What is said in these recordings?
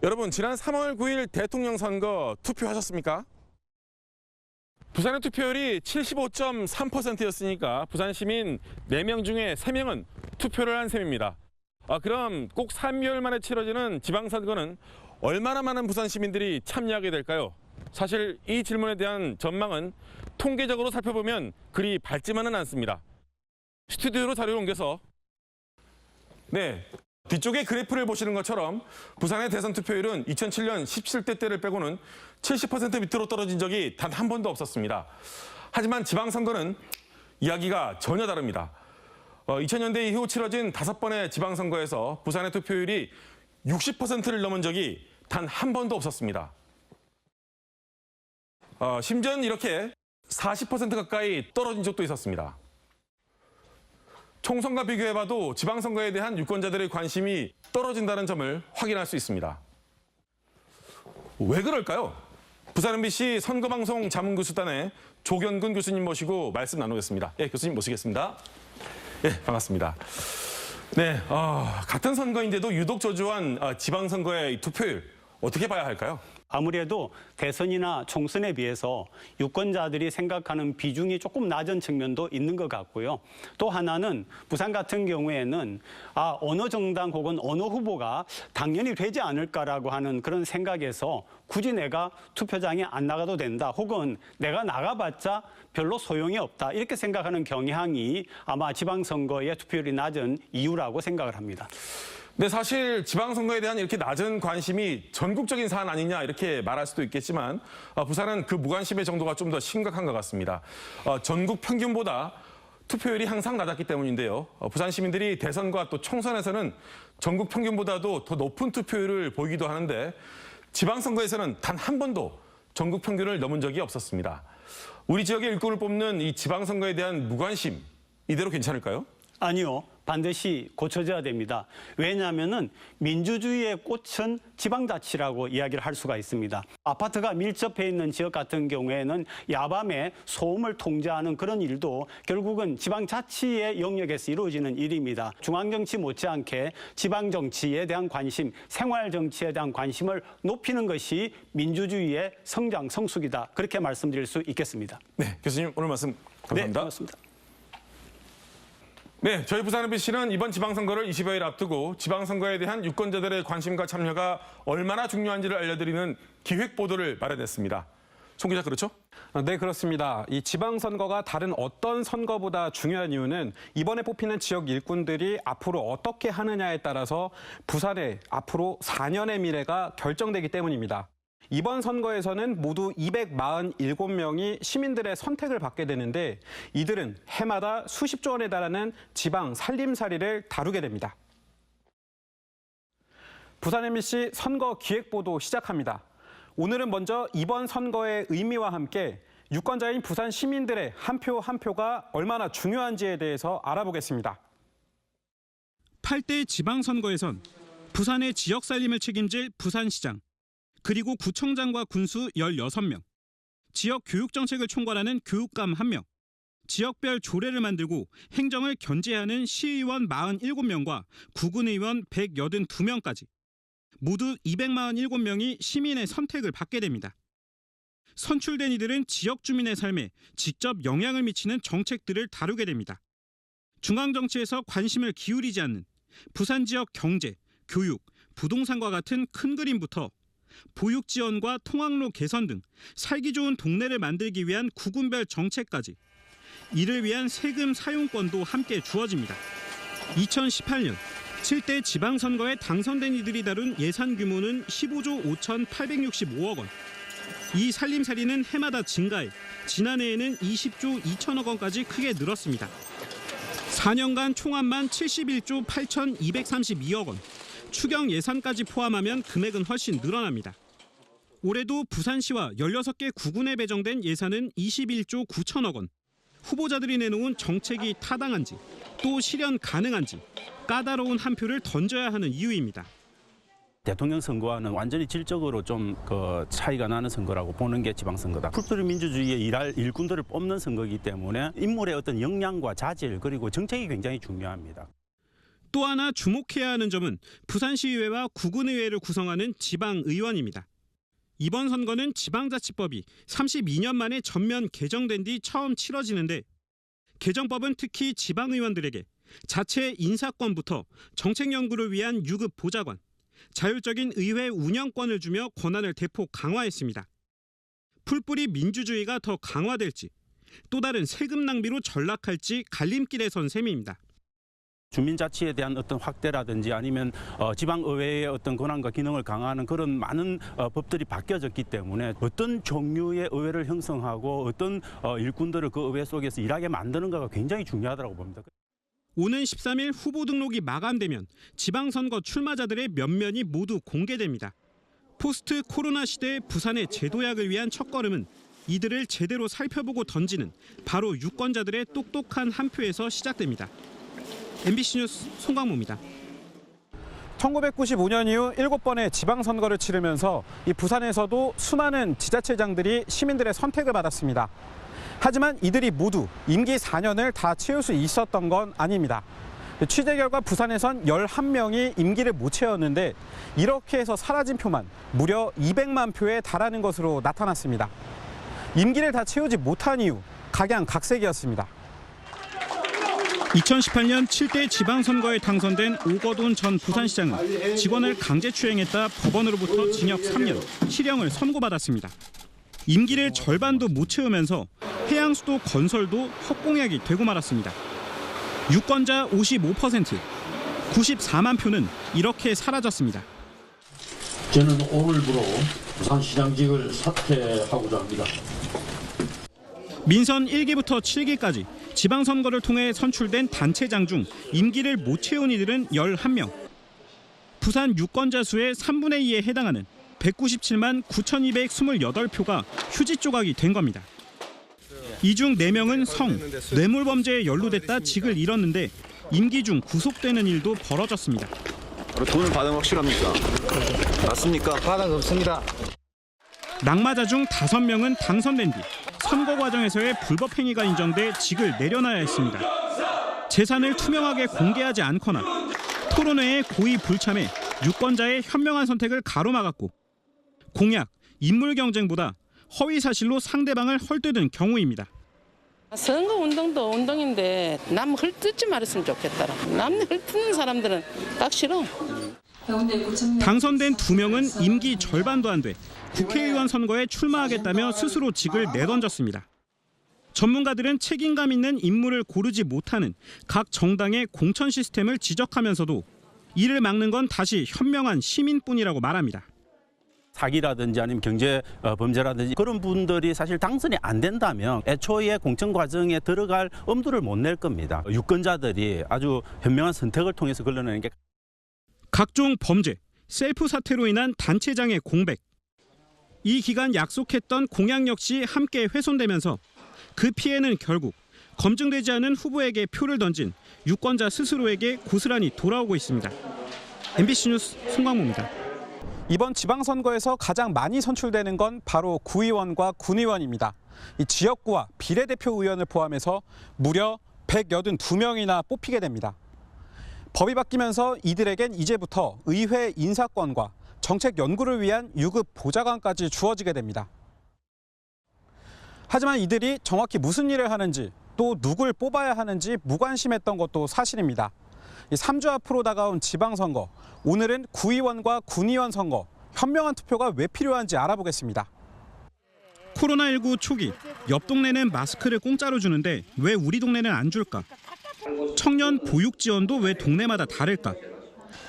여러분, 지난 3월 9일 대통령 선거 투표하셨습니까? 부산의 투표율이 75.3%였으니까 부산 시민 4명 중에 3명은 투표를 한 셈입니다. 그럼 꼭 3개월 만에 치러지는 지방선거는 얼마나 많은 부산 시민들이 참여하게 될까요? 사실 이 질문에 대한 전망은 통계적으로 살펴보면 그리 밝지만은 않습니다. 스튜디오로 자료를 옮겨서 뒤쪽에 그래프를 보시는 것처럼 부산의 대선 투표율은 2007년 17대 때를 빼고는 70% 밑으로 떨어진 적이 단 한 번도 없었습니다. 하지만 지방선거는 이야기가 전혀 다릅니다. 2000년대 이후 치러진 5번의 지방선거에서 부산의 투표율이 60%를 넘은 적이 단 한 번도 없었습니다. 심지어는 이렇게 40% 가까이 떨어진 적도 있었습니다. 총선과 비교해봐도 지방선거에 대한 유권자들의 관심이 떨어진다는 점을 확인할 수 있습니다. 왜 그럴까요? 부산 MBC 선거방송 자문교수단의 조견근 교수님 모시고 말씀 나누겠습니다. 교수님 모시겠습니다. 반갑습니다. 같은 선거인데도 유독 저조한 지방선거의 투표율 어떻게 봐야 할까요? 아무래도 대선이나 총선에 비해서 유권자들이 생각하는 비중이 조금 낮은 측면도 있는 것 같고요. 또 하나는 부산 같은 경우에는 어느 정당 혹은 어느 후보가 당연히 되지 않을까라고 하는 그런 생각에서 굳이 내가 투표장에 안 나가도 된다, 혹은 내가 나가봤자 별로 소용이 없다, 이렇게 생각하는 경향이 아마 지방선거의 투표율이 낮은 이유라고 생각을 합니다. 근데 사실 지방선거에 대한 이렇게 낮은 관심이 전국적인 사안 아니냐 이렇게 말할 수도 있겠지만 부산은 그 무관심의 정도가 좀 더 심각한 것 같습니다. 전국 평균보다 투표율이 항상 낮았기 때문인데요. 부산 시민들이 대선과 또 총선에서는 전국 평균보다도 더 높은 투표율을 보이기도 하는데 지방선거에서는 단 한 번도 전국 평균을 넘은 적이 없었습니다. 우리 지역의 일꾼을 뽑는 이 지방선거에 대한 무관심, 이대로 괜찮을까요? 아니요. 반드시 고쳐져야 됩니다. 왜냐하면은 민주주의의 꽃은 지방자치라고 이야기를 할 수가 있습니다. 아파트가 밀접해 있는 지역 같은 경우에는 야밤에 소음을 통제하는 그런 일도 결국은 지방자치의 영역에서 이루어지는 일입니다. 중앙정치 못지않게 지방정치에 대한 관심, 생활정치에 대한 관심을 높이는 것이 민주주의의 성장, 성숙이다. 그렇게 말씀드릴 수 있겠습니다. 교수님 오늘 말씀 감사합니다. 고맙습니다. 저희 부산 MBC는 이번 지방선거를 20여일 앞두고 지방선거에 대한 유권자들의 관심과 참여가 얼마나 중요한지를 알려드리는 기획보도를 마련했습니다. 송 기자, 그렇죠? 네, 그렇습니다. 이 지방선거가 다른 어떤 선거보다 중요한 이유는 이번에 뽑히는 지역 일꾼들이 앞으로 어떻게 하느냐에 따라서 부산의 앞으로 4년의 미래가 결정되기 때문입니다. 이번 선거에서는 모두 247명이 시민들의 선택을 받게 되는데 이들은 해마다 수십조 원에 달하는 지방 살림살이를 다루게 됩니다. 부산 MBC 선거 기획보도 시작합니다. 오늘은 먼저 이번 선거의 의미와 함께 유권자인 부산 시민들의 한 표 한 표가 얼마나 중요한지에 대해서 알아보겠습니다. 8대 지방선거에선 부산의 지역 살림을 책임질 부산시장, 그리고 구청장과 군수 16명, 지역 교육정책을 총괄하는 교육감 1명, 지역별 조례를 만들고 행정을 견제하는 시의원 47명과 구군의원 182명까지 모두 247명이 시민의 선택을 받게 됩니다. 선출된 이들은 지역 주민의 삶에 직접 영향을 미치는 정책들을 다루게 됩니다. 중앙정치에서 관심을 기울이지 않는 부산 지역 경제, 교육, 부동산과 같은 큰 그림부터 보육 지원과 통학로 개선 등 살기 좋은 동네를 만들기 위한 구군별 정책까지, 이를 위한 세금 사용권도 함께 주어집니다. 2018년 7대 지방선거에 당선된 이들이 다룬 예산 규모는 15조 5,865억 원. 이 살림살이는 해마다 증가해 지난해에는 20조 2천억 원까지 크게 늘었습니다. 4년간 총합만 71조 8,232억 원. 추경 예산까지 포함하면 금액은 훨씬 늘어납니다. 올해도 부산시와 16개 구군에 배정된 예산은 21조 9천억 원. 후보자들이 내놓은 정책이 타당한지, 또 실현 가능한지 까다로운 한 표를 던져야 하는 이유입니다. 대통령 선거와는 완전히 질적으로 좀 차이가 나는 선거라고 보는 게 지방선거다. 풀뿌리 민주주의에 일할 일꾼들을 뽑는 선거이기 때문에 인물의 어떤 역량과 자질, 그리고 정책이 굉장히 중요합니다. 또 하나 주목해야 하는 점은 부산시의회와 구군의회를 구성하는 지방의원입니다. 이번 선거는 지방자치법이 32년 만에 전면 개정된 뒤 처음 치러지는데 개정법은 특히 지방의원들에게 자체 인사권부터 정책 연구를 위한 유급 보좌관, 자율적인 의회 운영권을 주며 권한을 대폭 강화했습니다. 풀뿌리 민주주의가 더 강화될지 또 다른 세금 낭비로 전락할지 갈림길에 선 셈입니다. 주민자치에 대한 어떤 확대라든지 아니면 지방의회의 어떤 권한과 기능을 강화하는 그런 많은 법들이 바뀌어졌기 때문에 어떤 종류의 의회를 형성하고 어떤 일꾼들을 그 의회 속에서 일하게 만드는가가 굉장히 중요하다고 봅니다. 오는 13일 후보 등록이 마감되면 지방선거 출마자들의 면면이 모두 공개됩니다. 포스트 코로나 시대의 부산의 재도약을 위한 첫걸음은 이들을 제대로 살펴보고 던지는 바로 유권자들의 똑똑한 한 표에서 시작됩니다. MBC 뉴스 송강모입니다. 1995년 이후 7번의 지방선거를 치르면서 이 부산에서도 수많은 지자체장들이 시민들의 선택을 받았습니다. 하지만 이들이 모두 임기 4년을 다 채울 수 있었던 건 아닙니다. 취재 결과 부산에선 11명이 임기를 못 채웠는데 이렇게 해서 사라진 표만 무려 200만 표에 달하는 것으로 나타났습니다. 임기를 다 채우지 못한 이유, 각양각색이었습니다. 2018년 7대 지방선거에 당선된 오거돈 전 부산시장은 직원을 강제추행했다 법원으로부터 징역 3년, 실형을 선고받았습니다. 임기를 절반도 못 채우면서 해양수도 건설도 헛공약이 되고 말았습니다. 유권자 55%, 94만 표는 이렇게 사라졌습니다. 저는 오늘부로 부산시장직을 사퇴하고자 합니다. 민선 1기부터 7기까지 지방선거를 통해 선출된 단체장 중 임기를 못 채운 이들은 11명. 부산 유권자 수의 3분의 2에 해당하는 197만 9,228표가 휴지 조각이 된 겁니다. 이 중 4명은 성, 뇌물범죄에 연루됐다 직을 잃었는데 임기 중 구속되는 일도 벌어졌습니다. 돈을 받은 거 확실합니까? 맞습니까? 받은 거 없습니다. 낙마자 중 5명은 당선된 뒤 선거 과정에서의 불법 행위가 인정돼 직을 내려놔야 했습니다. 재산을 투명하게 공개하지 않거나 토론회에 고의 불참해 유권자의 현명한 선택을 가로막았고 공약, 인물 경쟁보다 허위 사실로 상대방을 헐뜯은 경우입니다. 선거 운동도 운동인데 남 헐뜯지 말았으면 좋겠더라. 남 헐뜯는 사람들은 딱 싫어. 당선된 2명은 임기 절반도 안 돼 국회의원 선거에 출마하겠다며 스스로 직을 내던졌습니다. 전문가들은 책임감 있는 인물을 고르지 못하는 각 정당의 공천 시스템을 지적하면서도 이를 막는 건 다시 현명한 시민뿐이라고 말합니다. 사기라든지 아니면 경제 범죄라든지 그런 분들이 사실 당선이 안 된다면 애초에 공천 과정에 들어갈 엄두를 못 낼 겁니다. 유권자들이 아주 현명한 선택을 통해서 걸러내는 게 각종 범죄, 셀프 사퇴로 인한 단체장의 공백. 이 기간 약속했던 공약 역시 함께 훼손되면서 그 피해는 결국 검증되지 않은 후보에게 표를 던진 유권자 스스로에게 고스란히 돌아오고 있습니다. MBC 뉴스 송강모입니다. 이번 지방선거에서 가장 많이 선출되는 건 바로 구의원과 군의원입니다. 이 지역구와 비례대표 의원을 포함해서 무려 182명이나 뽑히게 됩니다. 법이 바뀌면서 이들에겐 이제부터 의회 인사권과 정책 연구를 위한 유급 보좌관까지 주어지게 됩니다. 하지만 이들이 정확히 무슨 일을 하는지 또 누굴 뽑아야 하는지 무관심했던 것도 사실입니다. 3주 앞으로 다가온 지방선거, 오늘은 구의원과 군의원 선거, 현명한 투표가 왜 필요한지 알아보겠습니다. 코로나19 초기, 옆 동네는 마스크를 공짜로 주는데 왜 우리 동네는 안 줄까? 청년 보육 지원도 왜 동네마다 다를까?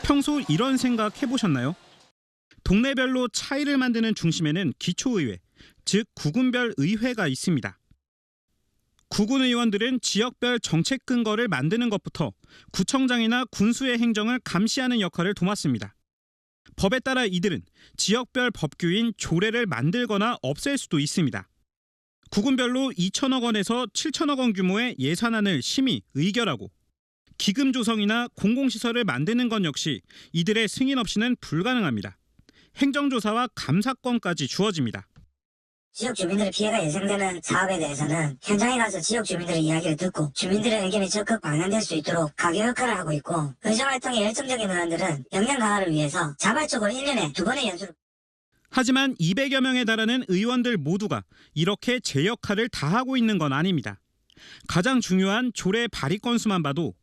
평소 이런 생각 해보셨나요? 동네별로 차이를 만드는 중심에는 기초의회, 즉 구군별 의회가 있습니다. 구군 의원들은 지역별 정책 근거를 만드는 것부터 구청장이나 군수의 행정을 감시하는 역할을 도맡습니다. 법에 따라 이들은 지역별 법규인 조례를 만들거나 없앨 수도 있습니다. 구군별로 2천억 원에서 7천억 원 규모의 예산안을 심의, 의결하고 기금 조성이나 공공시설을 만드는 것 역시 이들의 승인 없이는 불가능합니다. 행정조사와 감사권까지 주어집니다. 지역 주민들의 피해가 예상되는 사업에 대해서는 현장에 가서 지역 주민들의 이야기를 듣고 주민들의 의견이 적극 반영될 수 있도록 가교 역할을 하고 있고, 의정활동에 열정적인 의원들은 역량 강화를 위해서 자발적으로 1년에 2번의 연수를. 하지만 200여 명에 달하는 의원들 모두가 이렇게 제 역할을 다하고 있는 건 아닙니다. 가장 중요한 조례 발의 건수만 봐도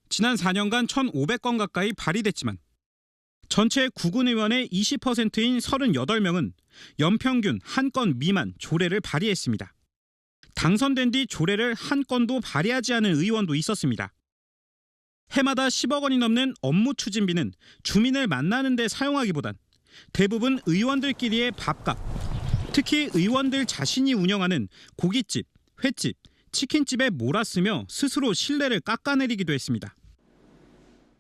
지난 4년간 1,500건 가까이 발의됐지만 전체 구군의원의 20%인 38명은 연평균 한 건 미만 조례를 발의했습니다. 당선된 뒤 조례를 한 건도 발의하지 않은 의원도 있었습니다. 해마다 10억 원이 넘는 업무 추진비는 주민을 만나는 데 사용하기보단 대부분 의원들끼리의 밥값, 특히 의원들 자신이 운영하는 고깃집, 횟집, 치킨집에 몰아쓰며 스스로 신뢰를 깎아내리기도 했습니다.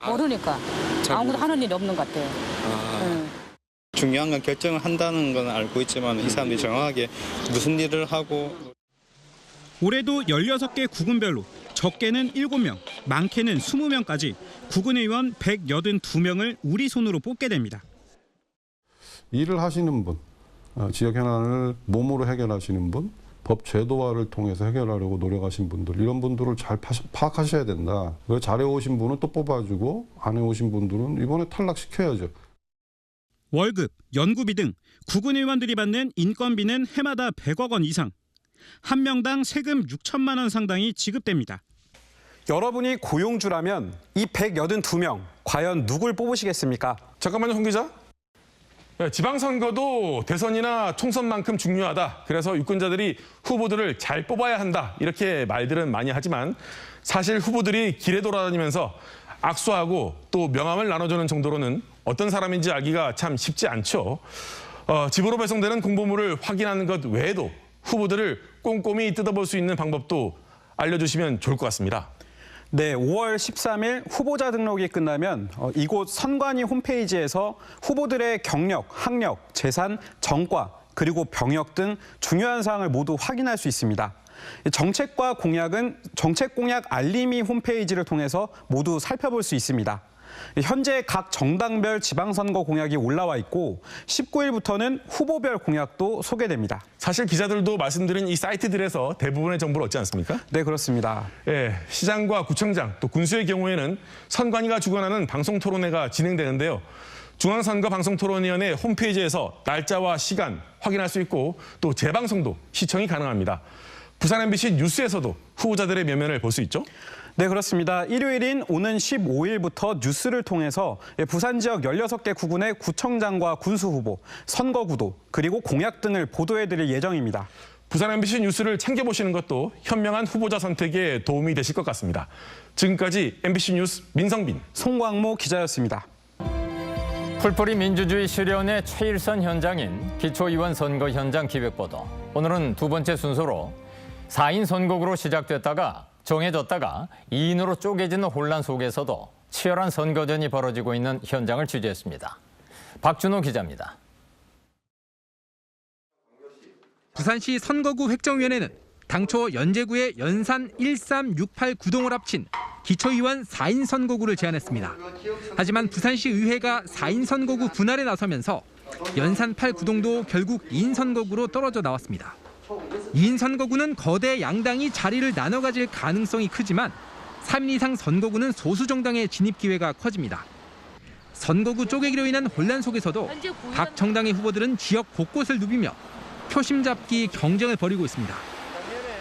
모르니까 아무것도 하는 일이 없는 것 같아요. 중요한 건 결정을 한다는 건 알고 있지만 이 사람들이 정확하게 무슨 일을 하고. 올해도 16개 구군별로 적게는 7명, 많게는 20명까지 구군의원 182명을 우리 손으로 뽑게 됩니다. 일을 하시는 분, 지역 현안을 몸으로 해결하시는 분, 법 제도화를 통해서 해결하려고 노력하신 분들, 이런 분들을 잘 파악하셔야 된다. 잘해오신 분은 또 뽑아주고 안 해오신 분들은 이번에 탈락시켜야죠. 월급, 연구비 등 구군의원들이 받는 인건비는 해마다 100억 원 이상, 한 명당 세금 6천만 원 상당이 지급됩니다. 여러분이 고용주라면 이 182명, 과연 누굴 뽑으시겠습니까? 잠깐만요, 홍 기자. 네, 지방선거도 대선이나 총선만큼 중요하다. 그래서 유권자들이 후보들을 잘 뽑아야 한다. 이렇게 말들은 많이 하지만 사실 후보들이 길에 돌아다니면서 악수하고 또 명함을 나눠주는 정도로는 어떤 사람인지 알기가 참 쉽지 않죠. 집으로 배송되는 공보물을 확인하는 것 외에도 후보들을 꼼꼼히 뜯어볼 수 있는 방법도 알려주시면 좋을 것 같습니다. 네, 5월 13일 후보자 등록이 끝나면 이곳 선관위 홈페이지에서 후보들의 경력, 학력, 재산, 정과, 그리고 병역 등 중요한 사항을 모두 확인할 수 있습니다. 정책과 공약은 정책 공약 알림이 홈페이지를 통해서 모두 살펴볼 수 있습니다. 현재 각 정당별 지방선거 공약이 올라와 있고 19일부터는 후보별 공약도 소개됩니다. 사실 기자들도 말씀드린 이 사이트들에서 대부분의 정보를 얻지 않습니까? 네, 그렇습니다. 예, 시장과 구청장 또 군수의 경우에는 선관위가 주관하는 방송토론회가 진행되는데요. 중앙선거방송토론위원회 홈페이지에서 날짜와 시간 확인할 수 있고 또 재방송도 시청이 가능합니다. 부산 MBC 뉴스에서도 후보자들의 면면을 볼 수 있죠? 네, 그렇습니다. 일요일인 오는 15일부터 뉴스를 통해서 부산 지역 16개 구군의 구청장과 군수 후보, 선거구도, 그리고 공약 등을 보도해드릴 예정입니다. 부산 MBC 뉴스를 챙겨보시는 것도 현명한 후보자 선택에 도움이 되실 것 같습니다. 지금까지 MBC 뉴스 민성빈, 송광모 기자였습니다. 풀뿌리 민주주의 실현의 최일선 현장인 기초의원 선거 현장 기획보도. 오늘은 두 번째 순서로 4인 선거구로 시작됐다가 정해졌다가 2인으로 쪼개지는 혼란 속에서도 치열한 선거전이 벌어지고 있는 현장을 취재했습니다. 박준호 기자입니다. 부산시 선거구 획정위원회는 당초 연제구의 연산 1368 구동을 합친 기초의원 4인 선거구를 제안했습니다. 하지만 부산시 의회가 4인 선거구 분할에 나서면서 연산 8 구동도 결국 2인 선거구로 떨어져 나왔습니다. 2인 선거구는 거대 양당이 자리를 나눠 가질 가능성이 크지만 3인 이상 선거구는 소수 정당의 진입 기회가 커집니다. 선거구 쪼개기로 인한 혼란 속에서도 각 정당의 후보들은 지역 곳곳을 누비며 표심 잡기 경쟁을 벌이고 있습니다.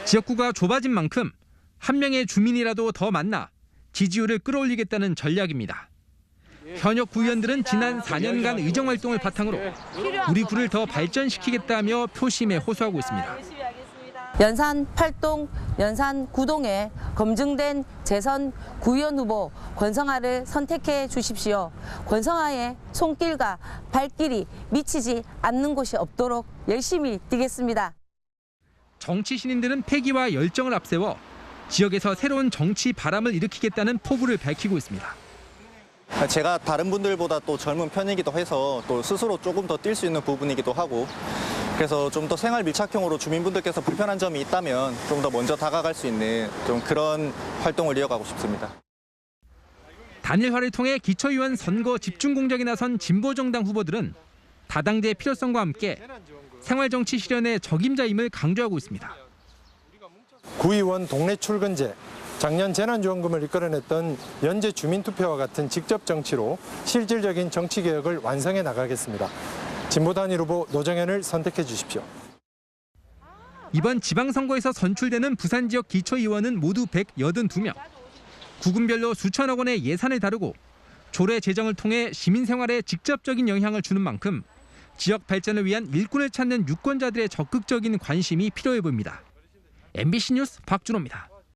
지역구가 좁아진 만큼 한 명의 주민이라도 더 만나 지지율을 끌어올리겠다는 전략입니다. 현역 구의원들은 지난 4년간 의정활동을 바탕으로 우리 구를 더 발전시키겠다며 표심에 호소하고 있습니다. 연산 8동, 연산 9동에 검증된 재선 구의원 후보 권성아를 선택해 주십시오. 권성아의 손길과 발길이 미치지 않는 곳이 없도록 열심히 뛰겠습니다. 정치 신인들은 패기와 열정을 앞세워 지역에서 새로운 정치 바람을 일으키겠다는 포부를 밝히고 있습니다. 제가 다른 분들보다 또 젊은 편이기도 해서 또 스스로 조금 더 뛸 수 있는 부분이기도 하고, 그래서 좀 더 생활 밀착형으로 주민분들께서 불편한 점이 있다면 좀 더 먼저 다가갈 수 있는 좀 그런 활동을 이어가고 싶습니다. 단일화를 통해 기초의원 선거 집중 공작에 나선 진보정당 후보들은 다당제의 필요성과 함께 생활정치 실현의 적임자임을 강조하고 있습니다. 구의원 동네 출근제, 작년 재난지원금을 이끌어냈던 연재 주민투표와 같은 직접 정치로 실질적인 정치개혁을 완성해 나가겠습니다. 진보단일 후보 노정현을 선택해 주십시오. 이번 지방선거에서 선출되는 부산 지역 기초의원은 모두 182명. 구군별로 수천억 원의 예산을 다루고 조례 제정을 통해 시민생활에 직접적인 영향을 주는 만큼 지역 발전을 위한 일꾼을 찾는 유권자들의 적극적인 관심이 필요해 보입니다. MBC 뉴스 박준호입니다.